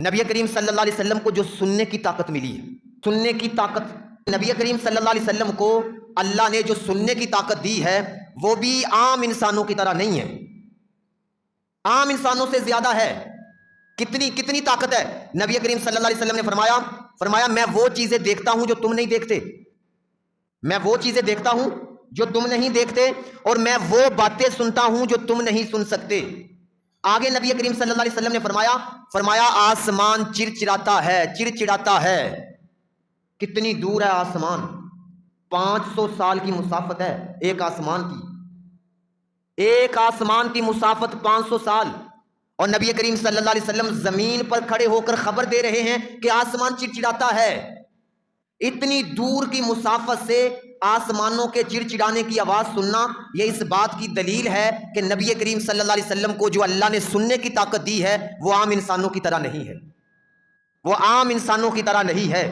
نبی کریم صلی اللہ علیہ وسلم کو جو سننے کی طاقت ملی ہے، سننے کی طاقت، نبی کریم صلی اللہ علیہ وسلم کو اللہ نے جو سننے کی طاقت دی ہے وہ بھی عام انسانوں کی طرح نہیں ہے، عام انسانوں سے زیادہ ہے۔ کتنی طاقت ہے؟ نبی کریم صلی اللہ علیہ وسلم نے فرمایا میں وہ چیزیں دیکھتا ہوں جو تم نہیں دیکھتے، میں وہ چیزیں دیکھتا ہوں جو تم نہیں دیکھتے، اور میں وہ باتیں سنتا ہوں جو تم نہیں سن سکتے۔ آگے نبی کریم صلی اللہ علیہ وسلم نے فرمایا آسمان چڑچڑاتا ہے۔ کتنی دور ہے آسمان؟ 500 سال کی مسافت ہے ایک آسمان کی، ایک آسمان کی مسافت 500 سال، اور نبی کریم صلی اللہ علیہ وسلم زمین پر کھڑے ہو کر خبر دے رہے ہیں کہ آسمان چڑچڑاتا ہے۔ اتنی دور کی مسافت سے آسمانوں کے چڑچڑانے کی آواز سننا، یہ اس بات کی دلیل ہے کہ نبی کریم صلی اللہ علیہ وسلم کو جو اللہ نے سننے کی طاقت دی ہے وہ عام انسانوں کی طرح نہیں ہے، وہ عام انسانوں کی طرح نہیں ہے۔